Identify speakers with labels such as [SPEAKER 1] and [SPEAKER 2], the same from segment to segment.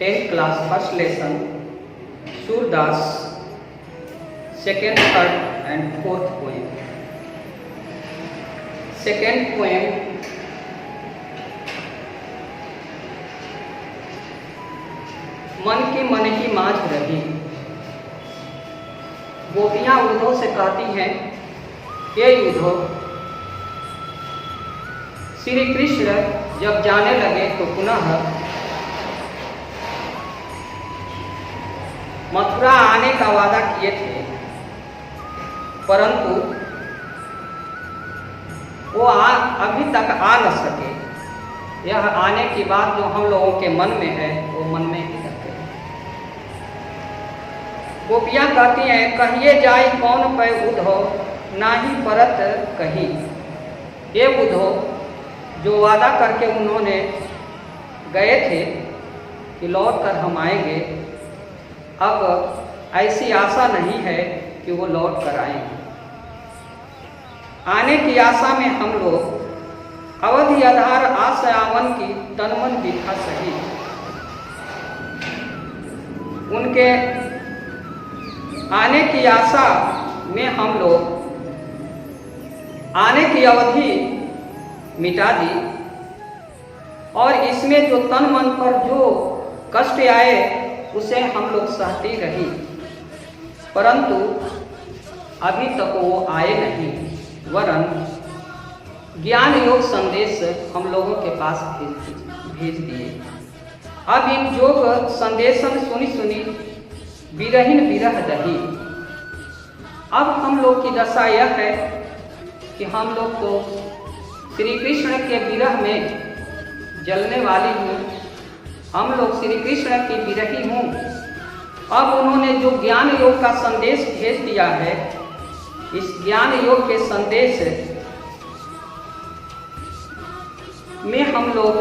[SPEAKER 1] 10th class first lesson Surdas second, third and fourth poem. Second poem मन की मन ही माझ रही। गोपियां उद्धव से कहती हैं, हे उद्धव, श्री कृष्ण जब जाने लगे तो पुनः मथुरा आने का वादा किए थे, परंतु वो अभी तक आ न सके। यह आने की बात जो हम लोगों के मन में है वो मन में ही रखे। गोपियां कहती हैं, कहिए जाय कौन पै उद्धव, नाही परत कही। ये उद्धव जो वादा करके उन्होंने गए थे कि लौट कर हम आएंगे, अब ऐसी आशा नहीं है कि वो लौट कर आएंगे। आने की आशा में हम लोग अवधि आधार आशावन की तनमन दिखा सही। उनके आने की आशा में हम लोग आने की अवधि मिटा दी और इसमें जो तन मन पर जो कष्ट आए उसे हम लोग सहती रही, परंतु अभी तक वो आए नहीं, वरन ज्ञान योग संदेश हम लोगों के पास भेज दिए। अब इन योग संदेशन सुनी सुनी विरहीन विरह दही। अब हम लोग की दशा यह है कि हम लोग तो श्री कृष्ण के विरह में जलने वाली हूँ, हम लोग श्री कृष्ण की विरही हूँ। अब उन्होंने जो ज्ञान योग का संदेश भेज दिया है, इस ज्ञान योग के संदेश में हम लोग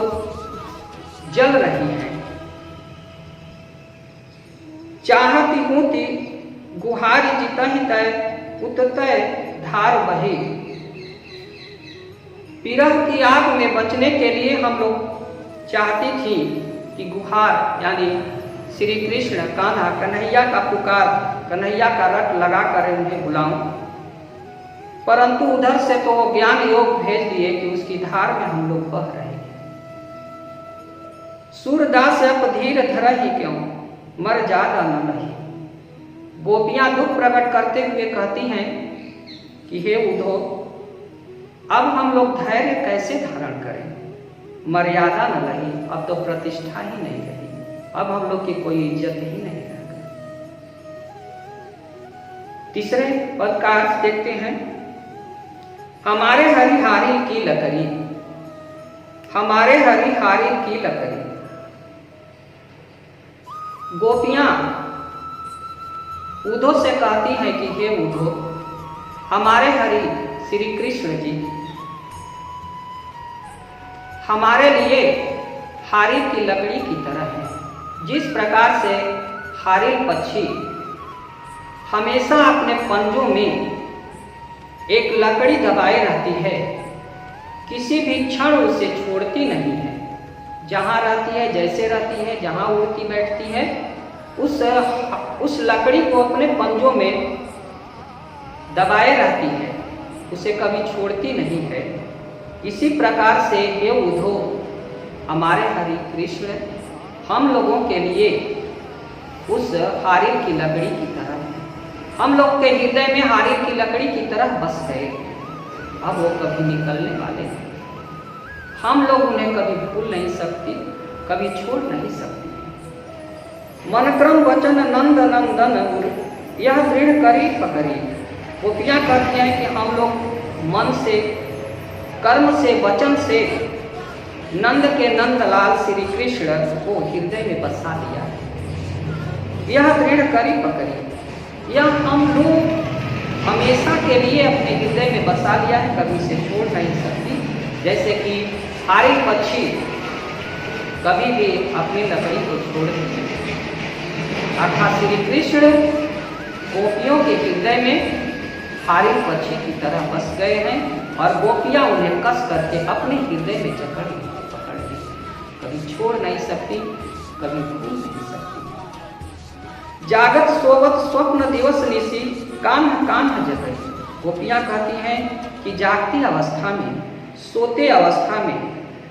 [SPEAKER 1] जल रहे हैं। चाहती हूँ ती गुहारी जितहि तय उततय धार बही। विरह की आग में बचने के लिए हम लोग चाहती थी कि गुहार यानी श्री कृष्ण कान्हा कन्हैया का पुकार, कन्हैया का रट लगा कर उन्हें बुलाऊं, परंतु उधर से तो वो ज्ञान योग भेज दिए कि उसकी धार में हम लोग बह रहे हैं। सूरदास अप धीर धरहि क्यों, मर जादा न रही। गोपियां दुख प्रकट करते हुए कहती हैं कि हे उद्धव, अब हम लोग धैर्य कैसे धारण करें, मर्यादा न रही, अब तो प्रतिष्ठा ही नहीं रही, अब हम लोग की कोई इज्जत ही नहीं रह गई। तीसरे पद का अर्थ देखते हैं, हमारे हरिहारी की लकड़ी, हमारे हरिहारी की लकड़ी। गोपियां उद्धव से कहती हैं कि हे उद्धव, हमारे हरि श्री कृष्ण जी हमारे लिए हारी की लकड़ी की तरह है। जिस प्रकार से हारिल पक्षी हमेशा अपने पंजों में एक लकड़ी दबाए रहती है, किसी भी क्षण उसे छोड़ती नहीं है, जहाँ रहती है, जैसे रहती है, जहाँ उड़ती बैठती है, उस लकड़ी को अपने पंजों में दबाए रहती है, उसे कभी छोड़ती नहीं है। इसी प्रकार से ये उद्धव हमारे हरि कृष्ण हम लोगों के लिए उस हारिल की लकड़ी की तरह है। हम लोग के हृदय में हारिल की लकड़ी की तरह बस गए, अब वो कभी निकलने वाले हैं। हम लोग उन्हें कभी भूल नहीं सकती, कभी छोड़ नहीं सकती। मनक्रम वचन नंद नंदन यह दृढ़ करी पकड़ी। गोपियां कहती हैं कि हम लोग मन से, कर्म से, वचन से नंद के नंदलाल श्री कृष्ण को हृदय में बसा लिया है। यह दृढ़ करी पकड़ी, यह हम लोग हमेशा के लिए अपने हृदय में बसा लिया है, कभी से छोड़ नहीं सकती। जैसे कि हारिल पक्षी कभी भी अपनी लकड़ी को छोड़ नहीं सकती, अर्थात श्री कृष्ण गोपियों के हृदय में हारिल पक्षी की तरह बस गए हैं और गोपियां उन्हें कस करके अपने हृदय में पकड़ ली, कभी छोड़ नहीं सकती, कभी भूल नहीं सकती। जागत सोवत स्वप्न दिवस निशी कान्ह कान्ह जगई। गोपियाँ कहती हैं कि जागती अवस्था में, सोते अवस्था में,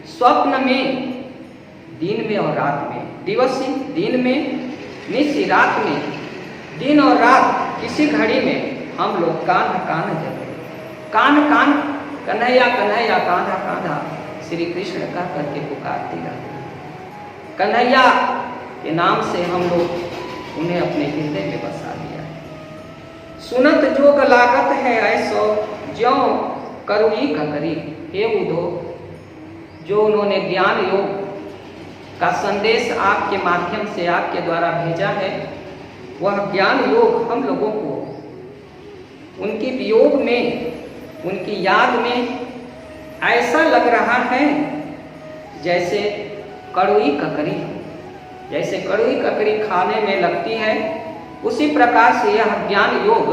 [SPEAKER 1] स्वप्न में, दिन में और रात में, दिवस दिन में, निशी रात में, दिन और रात किसी घड़ी में हम लोग कान्ह कान्ह जगई। कान्ह कान्ह कन्हैया कन्हैया कान्हा कान्हा श्री कृष्ण कह करके पुकारती रहती है। कन्हैया के नाम से हम लोग उन्हें अपने हृदय में बसा लिया है। सुनत जोग लागत है ऐसो ज्यों करुई का करी। हे उद्धव, जो उन्होंने ज्ञान योग का संदेश आपके माध्यम से आपके द्वारा भेजा है, वह ज्ञान योग हम लोगों को उनकी वियोग में, उनकी याद में ऐसा लग रहा है जैसे कड़ुई ककड़ी, जैसे कड़ुई ककड़ी खाने में लगती है, उसी प्रकार से यह ज्ञान योग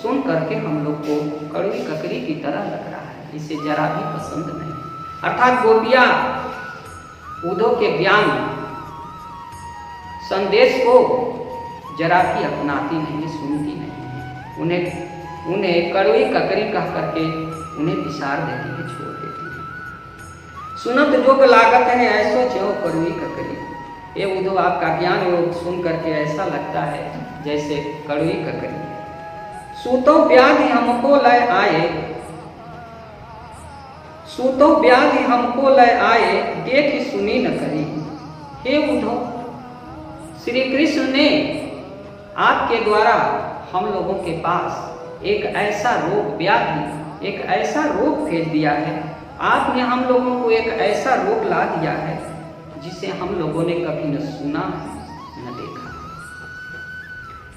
[SPEAKER 1] सुन करके हम लोग को कड़ुई ककड़ी की तरह लग रहा है, इसे जरा भी पसंद नहीं। अर्थात गोपियाँ उद्धव के ज्ञान संदेश को जरा भी अपनाती नहीं, सुनती नहीं, उन्हें कड़वी ककड़ी कह करके उन्हें विसार देती है, छोड़ देती है। सुनत जोग लागत है ऐसो ज्यों कड़वी ककड़ी। ये उद्धव आपका ज्ञान योग सुन करके ऐसा लगता है जैसे कड़वी ककड़ी। सूतो व्याधि हमको लय आए, सूतो व्याधि हमको लय आए, देख सुनी न करी। हे उद्धव, श्री कृष्ण ने आपके द्वारा हम लोगों के पास एक ऐसा रोग व्याधि, एक ऐसा रोग भेज दिया है। आपने हम लोगों को एक ऐसा रोग ला दिया है जिसे हम लोगों ने कभी न सुना न देखा।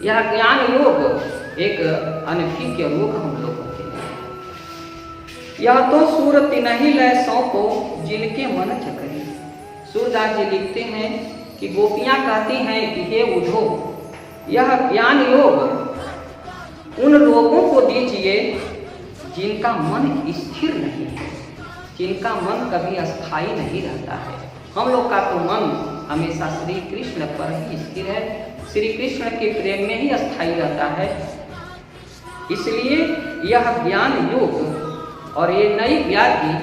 [SPEAKER 1] यह ज्ञान योग एक अनभिज्ञ रोग हम लोगों के लिए। यह तो सूरत नहीं लय सौंपो जिनके मन चकरी। सूरदास जी लिखते हैं कि गोपियाँ कहती हैं कि हे उद्धव, यह ज्ञान योग उन लोगों को दीजिए जिनका मन स्थिर नहीं है, जिनका मन कभी अस्थाई नहीं रहता है। हम लोग का तो मन हमेशा श्री कृष्ण पर ही स्थिर है, श्री कृष्ण के प्रेम में ही अस्थाई रहता है। इसलिए यह ज्ञान योग और ये नई व्याधि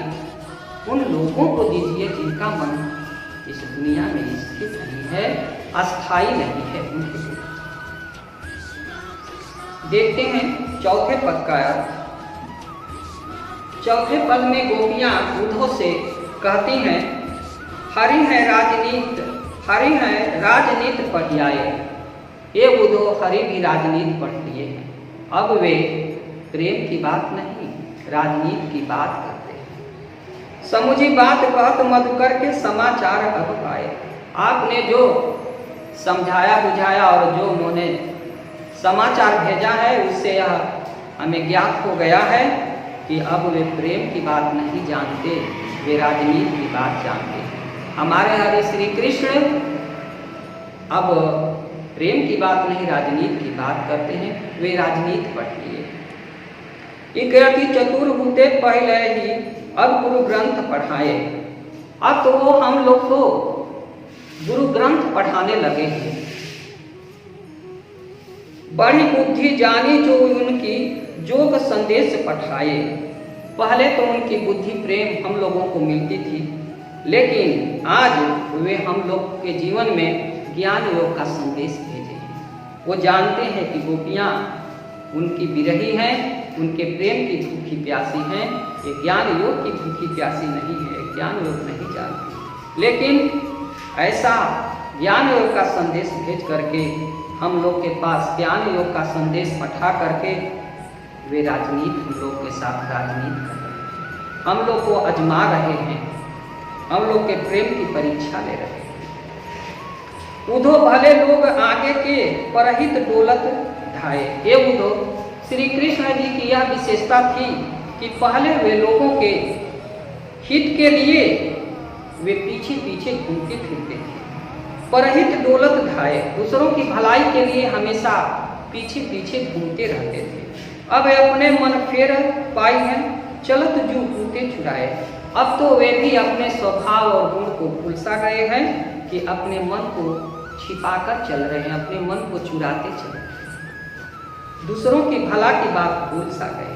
[SPEAKER 1] उन लोगों को दीजिए जिनका मन इस दुनिया में स्थित नहीं है, अस्थाई नहीं है उनके लिए। देखते हैं चौथे पद का अर्थ। चौथे पद में गोपियाँ उद्धव से कहती हैं, हरि है राजनीत, हरि है राजनीत पढ़ियाए। ये उद्धव हरि भी राजनीति पढ़ लिए हैं, अब वे प्रेम की बात नहीं राजनीति की बात करते हैं। समुझी बात कहत मधुकर के समाचार अब पाए। आपने जो समझाया बुझाया और जो उन्होंने समाचार भेजा है उससे यह हमें ज्ञात हो गया है कि अब वे प्रेम की बात नहीं जानते, वे राजनीति की बात जानते हैं। हमारे हरि श्री कृष्ण अब प्रेम की बात नहीं राजनीति की बात करते हैं, वे राजनीति पढ़ लिए। इकरति चतुर होते पहले ही अब गुरु ग्रंथ पढ़ाए। अब तो वो हम लोग को गुरु ग्रंथ पढ़ाने लगे हैं। बड़ी बुद्धि जानी जो उनकी जोग संदेश पठाए। पहले तो उनकी बुद्धि प्रेम हम लोगों को मिलती थी, लेकिन आज वे हम लोग के जीवन में ज्ञान योग का संदेश भेजे हैं। वो जानते हैं कि गोपियाँ उनकी विरही हैं, उनके प्रेम की भूखी प्यासी हैं। ये ज्ञान योग की भूखी प्यासी नहीं है, ज्ञान योग नहीं जानती। लेकिन ऐसा ज्ञान योग का संदेश भेज करके हम लोग के पास ज्ञान योग का संदेश पठा करके वे राजनीति हम लोग के साथ राजनीति कर रहे हैं, हम लोग को आजमा रहे हैं, हम लोग के प्रेम की परीक्षा ले रहे हैं। उद्धव भले लोग आगे के परहित डोलत ढाए। हे उद्धव, श्री कृष्ण जी की यह विशेषता थी कि पहले वे लोगों के हित के लिए वे पीछे पीछे घूमते फिरते थे। परहित डोलत ढाए, दूसरों की भलाई के लिए हमेशा पीछे पीछे घूमते रहते थे। अब अपने मन फेर पाई हैं, चलत जू पूते छुड़ाए। अब तो वे भी अपने स्वभाव और गुण को भूल सा गए हैं कि अपने मन को छिपाकर चल रहे हैं, अपने मन को चुराते चल रहे हैं, दूसरों की भला की बात भूल सा गए।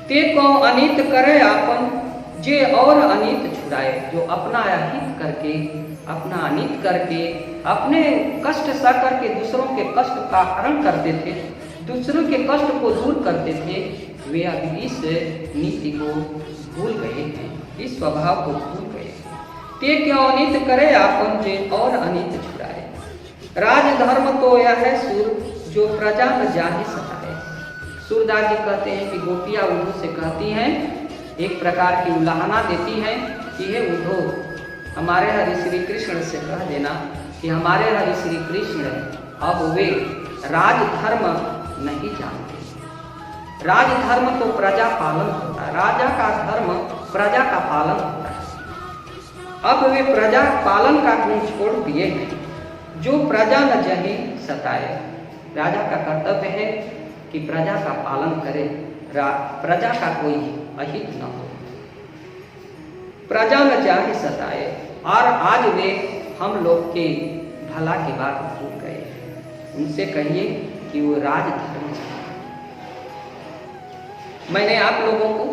[SPEAKER 1] ते को अनित करे आपन जे और अनित छुड़ाए, जो अपना हित करके, अपना अनित करके, अपने कष्ट सह करके दूसरों के कष्ट का हरण करते थे, दूसरों के कष्ट को दूर करते थे, वे अब इस नीति को भूल गए हैं, इस स्वभाव को भूल गए। ते क्यों अनित करे आपन जे और अनित छुड़ाए। राजधर्म तो यह है सुर जो प्रजा न जाहि सताए। सूरदास जी कहते हैं कि गोपियाँ उद्धव से कहती हैं, एक प्रकार की उलाहना देती हैं कि हे उद्धव, हमारे हरि श्री कृष्ण से कह देना कि हमारे हरि श्री कृष्ण अब वे राजधर्म नहीं जानते। राजधर्म तो प्रजा पालन होता है, राजा का धर्म प्रजा का पालन होता है। अब वे प्रजा पालन का गुण छोड़ दिए हैं, जो प्रजा न जही सताए। राजा का कर्तव्य है कि प्रजा का पालन करे, प्रजा का कोई अहित न हो, प्रजा न चाहे सताए। और आज वे हम लोग के भला की बात भूल गए। उनसे कहिए कि वो राजधर्म चाहे। मैंने आप लोगों को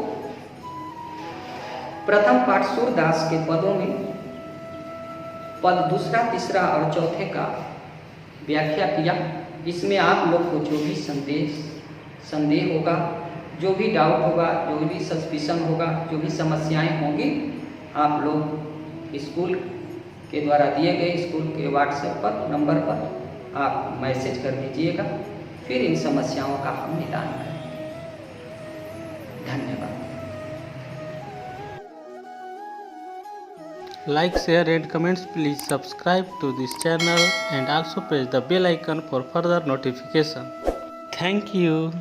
[SPEAKER 1] प्रथम पाठ सूरदास के पदों में पद दूसरा, तीसरा और चौथे का व्याख्या किया। इसमें आप लोग को जो भी संदेह होगा, जो भी डाउट होगा, जो भी सस्पिशन होगा, जो भी समस्याएं होंगी, आप लोग स्कूल के द्वारा दिए गए स्कूल के व्हाट्सएप पर नंबर पर आप मैसेज कर दीजिएगा, फिर इन समस्याओं का हम निदान करेंगे। धन्यवाद।
[SPEAKER 2] Like, share and comments. Please subscribe to this channel and also press the bell icon for further notification. Thank you.